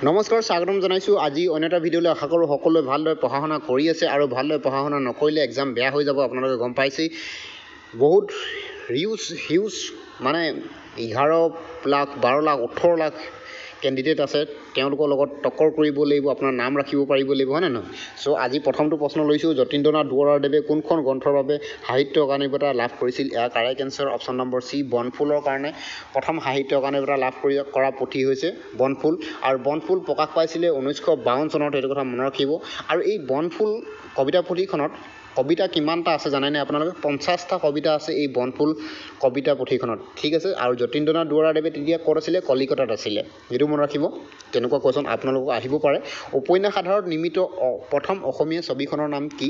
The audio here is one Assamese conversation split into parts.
নমস্কাৰ স্বাগতম জনাইছোঁ আজি অন্য এটা ভিডিঅ'লৈ আশা কৰোঁ সকলোৱে ভালদৰে পঢ়া শুনা কৰি আছে আৰু ভালদৰে পঢ়া শুনা নকৰিলে এক্সাম বেয়া হৈ যাব আপোনালোকে গম পাইছেই বহুত হিউজ মানে 11 লাখ 12 লাখ 18 লাখ কেণ্ডিডেট আছে তেওঁলোকৰ লগত টক্কৰ কৰিব লাগিব আপোনাৰ নাম ৰাখিব পাৰিব লাগিব হয় নহয় সো আজি প্ৰথমটো প্ৰশ্ন লৈছোঁ যতীন্দ্ৰনাথ দুৱৰাদেৱে কোনখন গ্ৰন্থৰ বাবে সাহিত্য অকাডেমী বঁটা লাভ কৰিছিল ইয়াৰ কাৰেক্ট এনসাৰ অপচন নম্বৰ সি বনফুলৰ কাৰণে প্ৰথম সাহিত্য অকাডেমী বঁটা লাভ কৰা পুথি হৈছে বনফুল আৰু বনফুল প্ৰকাশ পাইছিলে 1952 চনত এইটো কথা মনত ৰাখিব আৰু এই বনফুল কবিতা পুথিখনত কবিতা কিমানটা আছে জানেনে আপোনালোকে 50টা কবিতা আছে এই বনফুল কবিতা পুথিখনত ঠিক আছে আৰু যতীন্দ্ৰনাথ দুৱৰাদেৱে তেতিয়া ক'ত আছিলে কলিকতাত আছিলে যেটো মনত ৰাখিব তেনেকুৱা কোৱেশ্চন আপোনালোকক আহিব পাৰে উপন্যাস আধাৰত নিৰ্মিত প্ৰথম অসমীয়া ছবিখনৰ নাম কি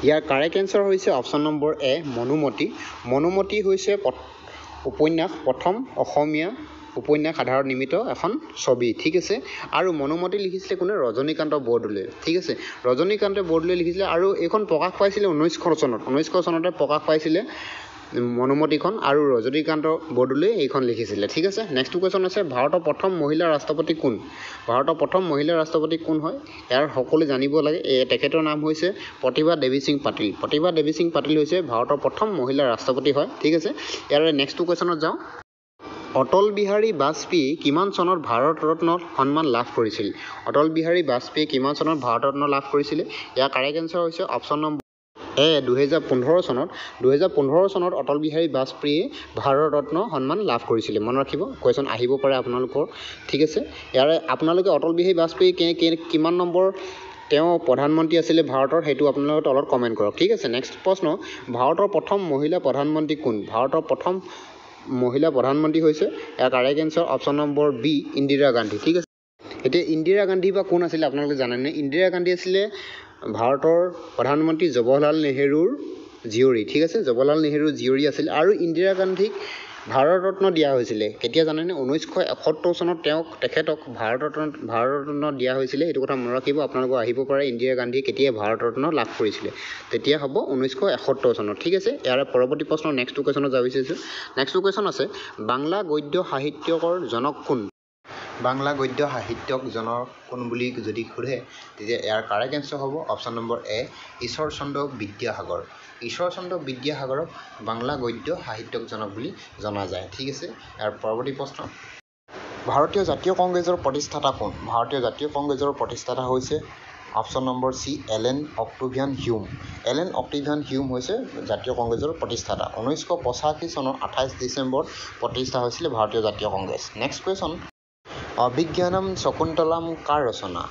ইয়াৰ কাৰেক্ট এনসাৰ হৈছে অপচন নম্বৰ এ মনুমতি হৈছে উপন্যাস প্ৰথম অসমীয়া উপন্যাস আধাৰত নিৰ্মিত এখন ছবি ঠিক আছে আৰু মনুমতি লিখিছিলে কোনে ৰজনীকান্ত বৰদলৈ ঠিক আছে ৰজনীকান্ত বৰদলৈ লিখিছিলে আৰু এইখন প্ৰকাশ পাইছিলে 1900 চনতে প্ৰকাশ পাইছিলে মনুমতিখন আৰু ৰজনীকান্ত বৰদলৈ এইখন লিখিছিলে ঠিক আছে নেক্সট কোৱেশ্চন আছে ভাৰতৰ প্ৰথম মহিলা ৰাষ্ট্ৰপতি কোন হয় ইয়াৰ সকলো জানিব লাগে তেখেতৰ নাম হৈছে প্ৰতিভা দেৱী সিং পাটিল হৈছে ভাৰতৰ প্ৰথম মহিলা ৰাষ্ট্ৰপতি হয় ঠিক আছে ইয়াৰ নেক্সট কোৱেশ্চনত যাওঁ অটল বিহাৰী বাজপেয়ী কিমান চনত ভাৰত ৰত্ন সন্মান লাভ কৰিছিল ইয়াৰ কাৰেক্ট এনসাৰ হৈছে অপচন নম্বৰ এ 2015 চনত অটল বিহাৰী বাজপেয়ীয়ে ভাৰত ৰত্ন সন্মান লাভ কৰিছিলে মনত ৰাখিব কোৱেশ্চন আহিব পাৰে আপোনালোকৰ ঠিক আছে ইয়াৰে আপোনালোকে অটল বিহাৰী বাজপেয়ী কিমান নম্বৰ তেওঁ প্ৰধানমন্ত্ৰী আছিলে ভাৰতৰ হেতু আপোনালোকে তলত কমেন্ট কৰক ঠিক আছে নেক্সট প্ৰশ্ন ভাৰতৰ প্ৰথম মহিলা প্ৰধানমন্ত্ৰী কোন মহিলা প্ৰধানমন্ত্ৰী হৈছে ইয়াৰ correct answer option number B Indira Gandhi ঠিক আছে এতিয়া ইন্দিৰা গান্ধী বা কোন আছিল আপোনালোকে জানেনে ইন্দিৰা গান্ধী আছিল ভাৰতৰ প্ৰধানমন্ত্ৰী জৱাহৰলাল নেহৰুৰ জীয়ৰী ঠিক আছে জৱাহৰলাল নেহৰুৰ জীয়ৰী আছিল আৰু ইন্দিৰা গান্ধীক ভাৰত ৰত্ন দিয়া হৈছিল কেতিয়া জানেনে 1971 চনত তেখেতক ভাৰত ৰত্ন দিয়া হৈছিল এইটো কথা মনত ৰাখিব আপোনালোক আহিব পাৰে ইন্দিৰা গান্ধী কেতিয়া ভাৰত ৰত্ন লাভ কৰিছিল তেতিয়া হ'ব 1971 চনত ঠিক আছে ইয়াৰ পৰৱৰ্তী প্ৰশ্ন নেক্সট কোৱেশ্চনত যাব বিচাৰিছো নেক্সট কোৱেশ্চন আছে বাংলা গদ্য সাহিত্যকৰ জনক কোন বুলি যদি সোধে তেতিয়া ইয়াৰ কাৰেক্ট এনসাৰ হ'ব অপচন নম্বৰ এ ঈশ্বৰচন্দ্ৰ বিদ্যাসাগৰক বাংলা গদ্য সাহিত্যক জনক বুলি জনা যায় ঠিক আছে ইয়াৰ পৰৱৰ্তী প্ৰশ্ন ভাৰতীয় জাতীয় কংগ্ৰেছৰ প্ৰতিষ্ঠাতা হৈছে অপচন নম্বৰ সি এলেন অক্টেভিয়ান হিউম হৈছে জাতীয় কংগ্ৰেছৰ প্ৰতিষ্ঠাতা 1985 চনৰ 28 ডিচেম্বৰত প্ৰতিষ্ঠা হৈছিল ভাৰতীয় জাতীয় কংগ্ৰেছ নেক্সট কোৱেশ্চন অভিজ্ঞানম শকুন্তলম কাৰ ৰচনা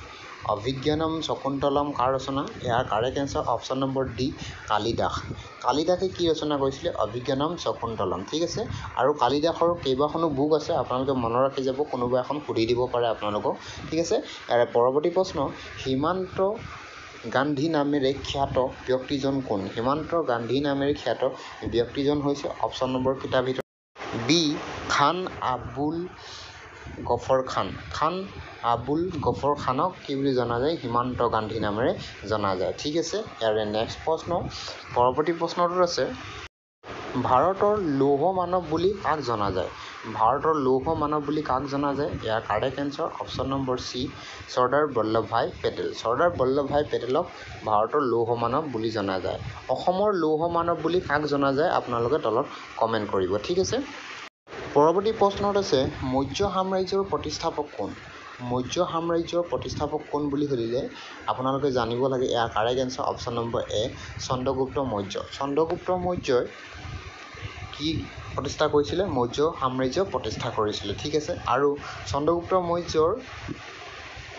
ইয়াৰ correct answer option number D কালিদাসে কি ৰচনা কৰিছিলে অভিজ্ঞানম শকুন্তলম ঠিক আছে আৰু কালিদাসৰ কেইবাখনো বুক আছে আপোনালোকে মনত ৰাখি যাব কোনোবা এখন সুধি দিব পাৰে আপোনালোকক ঠিক আছে ইয়াৰ পৰৱৰ্তী প্ৰশ্ন সীমান্ত গান্ধী নামেৰে খ্যাত ব্যক্তিজন কোন হৈছে অপচন নম্বৰ কিতাপ ভিতৰত বি খান আবুল গফৰ খানক কি বুলি জনা যায় সীমান্ত গান্ধী নামেৰে জনা যায় ঠিক আছে ইয়াৰে নেক্সট প্ৰশ্ন পৰৱৰ্তী প্ৰশ্নটোত আছে ভাৰতৰ লৌহ মানৱ বুলি কাক জনা যায় ইয়াৰ কাৰেক্ট এনসাৰ অপচন নম্বৰ সি চৰ্দাৰ বল্লভভাই পেটেলক ভাৰতৰ লৌহ মানৱ বুলি জনা যায় অসমৰ লৌহ মানৱ বুলি কাক জনা যায় আপোনালোকে তলত কমেন্ট কৰিব ঠিক আছে পৰৱৰ্তী প্ৰশ্নত আছে মৌৰ্য সাম্ৰাজ্যৰ প্ৰতিষ্ঠাপক কোন বুলি সুধিলে আপোনালোকে জানিব লাগে ইয়াৰ কাৰেক্ট এনসাৰ অপচন নম্বৰ এ চন্দ্ৰগুপ্ত মৌৰ্যই কি প্ৰতিষ্ঠা কৰিছিলে মৌৰ্য সাম্ৰাজ্য প্ৰতিষ্ঠা কৰিছিলে ঠিক আছে আৰু চন্দ্ৰগুপ্ত মৌৰ্যৰ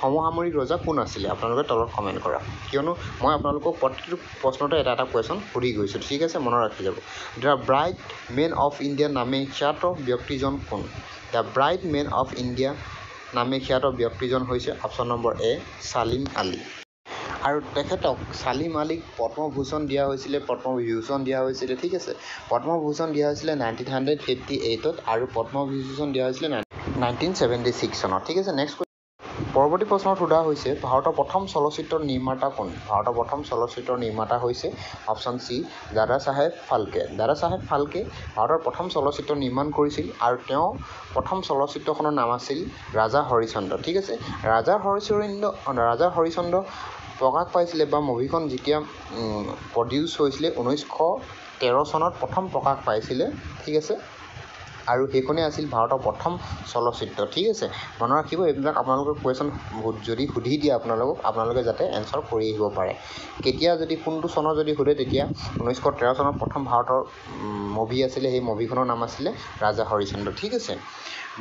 সমসাময়িক ৰজা কোন আছিলে আপোনালোকে তলত কমেন্ট কৰা কিয়নো মই আপোনালোকক প্ৰতিটো প্ৰশ্নতে এটা কুৱেশ্চন সুধি গৈছোঁ ঠিক আছে মনত ৰাখি যাব the bird man of India নামে খ্যাত ব্যক্তিজন হৈছে option number A Salim Ali আৰু তেখেতক ছালিম আলীক পদ্মভূষণ দিয়া হৈছিলে ঠিক আছে পদ্মভূষণ দিয়া হৈছিলে 1958 আৰু পদ্মবিভূষণ দিয়া হৈছিলে 1976 চনত ঠিক আছে নেক্সট পৰৱৰ্তী প্ৰশ্নত সোধা হৈছে ভাৰতৰ প্ৰথম চলচ্চিত্ৰৰ নিৰ্মাতা কোন ভাৰতৰ প্ৰথম চলচ্চিত্ৰৰ নিৰ্মাতা হৈছে অপশ্যন চি দাদা চাহেব ফাল্কে ভাৰতৰ প্ৰথম চলচ্চিত্ৰ নিৰ্মাণ কৰিছিল আৰু তেওঁ প্ৰথম চলচ্চিত্ৰখনৰ নাম আছিল ৰাজা হৰিশ্চন্দ্ৰ ঠিক আছে ৰাজা হৰিশ্চন্দ্ৰ প্ৰকাশ পাইছিলে বা মুভিখন যেতিয়া প্ৰডিউচ হৈছিলে 1913 চনত প্ৰথম প্ৰকাশ পাইছিলে ঠিক আছে আৰু সেইখনে আছিল ভাৰতৰ প্ৰথম চলচ্চিত্ৰ ঠিক আছে মনত ৰাখিব এইবিলাক আপোনালোকৰ কুৱেশ্যন যদি সুধি দিয়ে আপোনালোকে যাতে এনচাৰ কৰি আহিব পাৰে কেতিয়া যদি কোনটো চনৰ যদি সোধে তেতিয়া 1913 চনত প্ৰথম ভাৰতৰ মুভি আছিলে সেই মুভিখনৰ নাম আছিলে ৰাজা হৰিশ্চন্দ্ৰ ঠিক আছে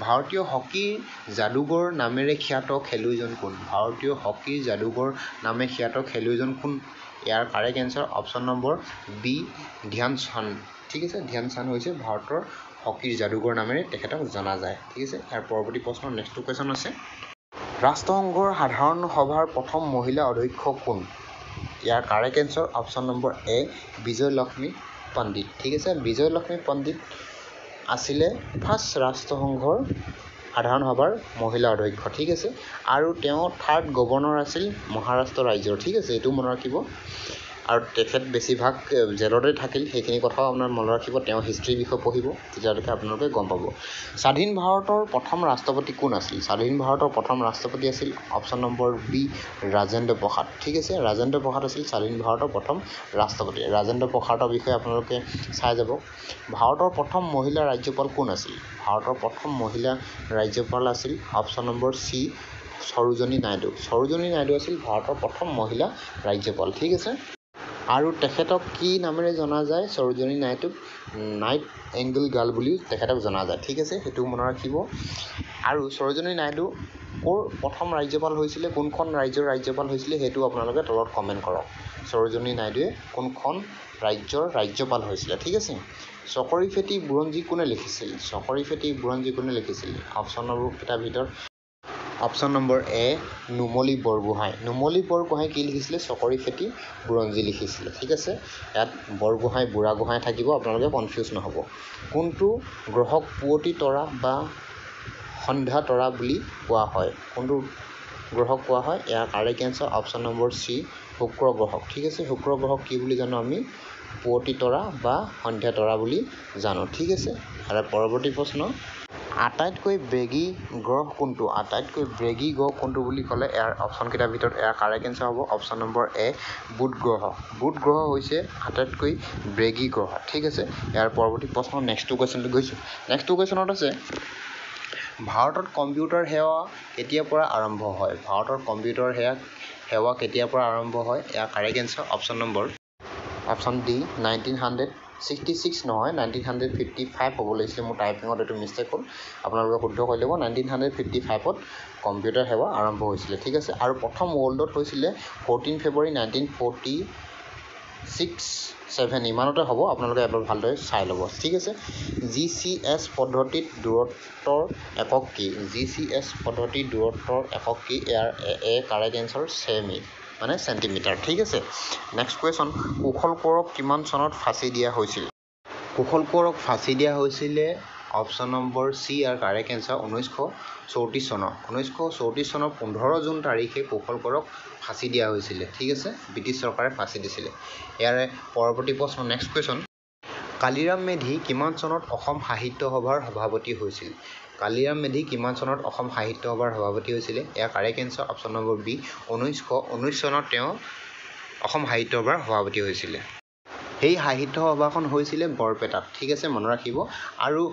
ভাৰতীয় হকীৰ যাদুকৰ নামেৰে খ্যাত খেলুৱৈজন কোন ভাৰতীয় হকীৰ যাদুকৰ নামে খ্যাত খেলুৱৈজন কোন ইয়াৰ correct answer option number B Dhyan Chand ঠিক আছে ধ্যান চান্দ হৈছে ভাৰতৰ হকীৰ যাদুকৰ নামেৰে তেখেতক জনা যায় ঠিক আছে ইয়াৰ পৰৱৰ্তী প্ৰশ্নৰ নেক্সট কুৱেশ্যন আছে ৰাষ্ট্ৰসংঘৰ সাধাৰণ সভাৰ প্ৰথম মহিলা অধ্যক্ষ কোন ইয়াৰ কাৰেক্ট এনচাৰ অপশ্যন নম্বৰ এ বিজয়লক্ষ্মী পণ্ডিত ঠিক আছে বিজয়লক্ষ্মী পণ্ডিত আছিলে ফাৰ্ষ্ট ৰাষ্ট্ৰসংঘৰ সাধাৰণ সভাৰ মহিলা অধ্যক্ষ ঠিক আছে আৰু তেওঁ থাৰ্ড গভৰ্ণৰ আছিল মহাৰাষ্ট্ৰ ৰাজ্যৰ ঠিক আছে এইটো মনত ৰাখিব আৰু তেখেত বেছিভাগ জেলতে থাকিল সেইখিনি কথাও আপোনাৰ মনত ৰাখিব তেওঁ হিষ্ট্ৰীৰ বিষয়ে পঢ়িব তেতিয়ালৈকে আপোনালোকে গম পাব স্বাধীন ভাৰতৰ প্ৰথম ৰাষ্ট্ৰপতি কোন আছিল স্বাধীন ভাৰতৰ প্ৰথম ৰাষ্ট্ৰপতি আছিল option number B Rajendra Prasad ঠিক আছে ৰাজেন্দ্ৰ প্ৰসাদ আছিল স্বাধীন ভাৰতৰ প্ৰথম ৰাষ্ট্ৰপতি ৰাজেন্দ্ৰ প্ৰসাদৰ বিষয়ে আপোনালোকে চাই যাব ভাৰতৰ প্ৰথম মহিলা ৰাজ্যপাল কোন আছিল ভাৰতৰ প্ৰথম মহিলা ৰাজ্যপাল আছিল option number C Sarojini Naidu আছিল ভাৰতৰ প্ৰথম মহিলা ৰাজ্যপাল ঠিক আছে আৰু তেখেতক কি নামেৰে জনা যায় সৰোজিনী নাইডুক নাইট এংগল গাৰ্ল বুলিও তেখেতক জনা যায় ঠিক আছে সেইটো মনত ৰাখিব আৰু সৰোজিনী নাইডু ক'ৰ প্ৰথম ৰাজ্যপাল হৈছিলে কোনখন ৰাজ্যৰ ৰাজ্যপাল হৈছিলে সেইটো আপোনালোকে তলত কমেণ্ট কৰক সৰোজিনী নাইডুৱে কোনখন ৰাজ্যৰ ৰাজ্যপাল হৈছিলে ঠিক আছে চকৰি ফেটি বুৰঞ্জী কোনে লিখিছিল অপশ্যন নম্বৰ কেইটাৰ ভিতৰত অপশ্যন নম্বৰ এ নুমলী বৰগোহাঁই কি লিখিছিলে চকৰি ফেটি বুৰঞ্জী লিখিছিলে ঠিক আছে ইয়াত বৰগোহাঁই বুঢ়াগোহাঁই থাকিব আপোনালোকে কনফিউজ নহ'ব কোনটো গ্ৰহক পুৱতি তৰা বা সন্ধ্যা তৰা বুলি কোৱা হয় ইয়াৰ correct answer option number C শুক্ৰ গ্ৰহক ঠিক আছে শুক্ৰ গ্ৰহক কি বুলি জানো আমি পুৱতি তৰা বা সন্ধ্যা তৰা বুলি জানো ঠিক আছে আৰু পৰৱৰ্তী প্ৰশ্ন আটাইতকৈ বেগী গ্ৰহ কোনটো বুলি ক'লে ইয়াৰ অপশ্যনকেইটাৰ ভিতৰত ইয়াৰ কাৰেক্ট এনচাৰ হ'ব অপশ্যন নম্বৰ এ বুধ গ্ৰহ হৈছে আটাইতকৈ বেগী গ্ৰহ ঠিক আছে ইয়াৰ পৰৱৰ্তী প্ৰশ্ন নেক্সট কুৱেশ্যনত আছে ভাৰতত কম্পিউটাৰ সেৱা কেতিয়াৰ পৰা আৰম্ভ হয় ইয়াৰ কাৰেক্ট এনচাৰ অপশ্যন ডি 1966 নহয় 1955 হ'ব লাগিছিলে মোৰ টাইপিঙত এইটো মিষ্টেক হ'ল আপোনালোকে শুদ্ধ কৰি ল'ব 1955ত কম্পিউটাৰ সেৱা আৰম্ভ হৈছিলে ঠিক আছে আৰু প্ৰথম ৱৰ্ল্ডত হৈছিলে 14 ফেব্ৰুৱাৰী 1947 ইমানতে হ'ব আপোনালোকে এবাৰ ভালদৰে চাই ল'ব ঠিক আছে GCS পদ্ধতিত দূৰত্বৰ একক কি ইয়াৰ কাৰেক্ট এনচাৰ ছেমি মানে চেণ্টিমিটাৰ ঠিক আছে নেক্সট কুৱেশ্যন কুশল কোঁৱৰক কিমান চনত ফাঁচি দিয়া হৈছিল কুশল কোঁৱৰক ফাঁচি দিয়া হৈছিলে অপশ্যন নম্বৰ চি ইয়াৰ কাৰেক্ট এনচাৰ 1934 চনৰ 15 জুন তাৰিখে কুশল কোঁৱৰক ফাঁচি দিয়া হৈছিলে ঠিক আছে ব্ৰিটিছ চৰকাৰে ফাঁচি দিছিলে ইয়াৰে পৰৱৰ্তী প্ৰশ্ন নেক্সট কুৱেশ্যন কালিৰাম মেধি কিমান চনত অসম সাহিত্য সভাৰ সভাপতি হৈছিল ইয়াৰ correct answer option number B 1919 চনত তেওঁ অসম সাহিত্য সভাৰ সভাপতি হৈছিলে সেই সাহিত্য সভাখন হৈছিলে বৰপেটাত ঠিক আছে মনত ৰাখিব আৰু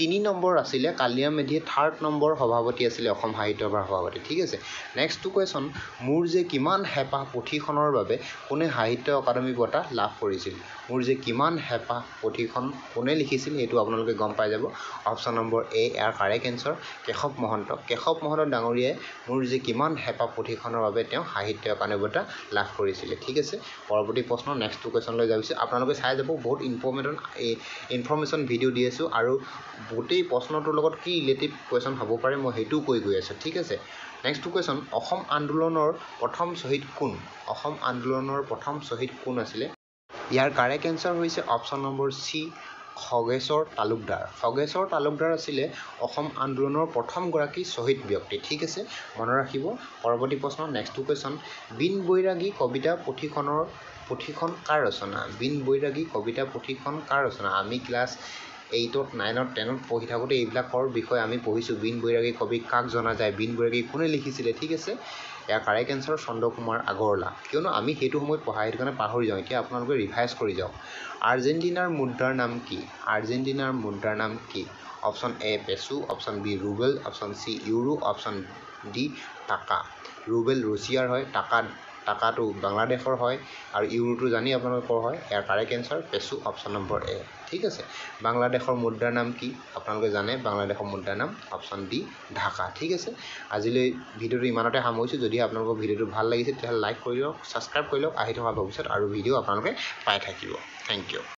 3 নম্বৰ আছিলে কালিৰাম মেধিয়ে 3rd নম্বৰ সভাপতি আছিলে অসম সাহিত্য সভাৰ সভাপতি ঠিক আছে নেক্সট কুৱেশ্যন মোৰ যে কিমান হেঁপাহ পুথিখনৰ বাবে কোনে সাহিত্য অকাডেমি বঁটা লাভ কৰিছিল কোনে লিখিছিল সেইটো আপোনালোকে গম পাই যাব অপশ্যন নম্বৰ এ ইয়াৰ কাৰেক্ট এনচাৰ কেশৱ মহন্ত ডাঙৰীয়াই মোৰ যে কিমান হেঁপাহ পুথিখনৰ বাবে তেওঁ সাহিত্য অকাডেমি বঁটা লাভ কৰিছিলে ঠিক আছে পৰৱৰ্তী প্ৰশ্ন নেক্সট কুৱেশ্যনলৈ যাইছোঁ আপোনালোকে চাই যাব বহুত ইনফৰ্মেশ্যন ভিডিঅ' দি আছোঁ আৰু গোটেই প্ৰশ্নটোৰ লগত কি ৰিলেটিভ কুৱেশ্যন হ'ব পাৰে মই সেইটোও কৈ গৈ আছোঁ ঠিক আছে নেক্সট কুৱেশ্যন অসম আন্দোলনৰ প্ৰথম শ্বহীদ কোন আছিলে ইয়াৰ কাৰেক্ট এনচাৰ হৈছে option number C Khageswar Talukdar আছিলে অসম আন্দোলনৰ প্ৰথমগৰাকী শ্বহীদ ব্যক্তি ঠিক আছে মনত ৰাখিব পৰৱৰ্তী প্ৰশ্ন নেক্সট কুৱেশ্যন বিন বৈৰাগী কবিতা পুথিখন কাৰ ৰচনা বিন বৈৰাগী কবিতা পুথিখন কাৰ ৰচনা আমি ক্লাছ 8ত 9ত 10ত পঢ়ি থাকোঁতে এইবিলাকৰ বিষয়ে আমি পঢ়িছোঁ বিন বৈৰাগী কবি কাক জনা যায় বিন বৈৰাগী কোনে লিখিছিলে ঠিক আছে ইয়াৰ কাৰেক্ট এনচাৰ চন্দ্ৰকুমাৰ আগৰৱালা কিয়নো আমি সেইটো সময়ত পঢ়া সেইটো কাৰণে পাহৰি যাওঁ এতিয়া আপোনালোকে ৰিভাইজ কৰি যাওক আৰ্জেণ্টিনাৰ মুদ্ৰাৰ নাম কি option A peso option B rouble option C euro option D taka rouble ৰুছিয়াৰ হয় টাকাটো বাংলাদেশৰ হয় আৰু ইউৰোটো জানি আপোনালোকে ক'ৰ হয় ইয়াৰ কাৰেক্ট এনচাৰ পেছু অপশ্যন নম্বৰ এ ঠিক আছে বাংলাদেশৰ মুদ্ৰাৰ নাম কি আপোনালোকে জানে বাংলাদেশৰ মুদ্ৰাৰ নাম অপশ্যন ডি ঢাকা ঠিক আছে আজিলৈ ভিডিঅ'টো ইমানতে সামৰিছোঁ যদি আপোনালোকৰ ভিডিঅ'টো ভাল লাগিছে তেতিয়াহ'লে লাইক কৰি লওক ছাবস্ক্ৰাইব কৰি লওক আহি থকা ভৱিষ্যত আৰু ভিডিঅ' আপোনালোকে পাই থাকিব থেংক ইউ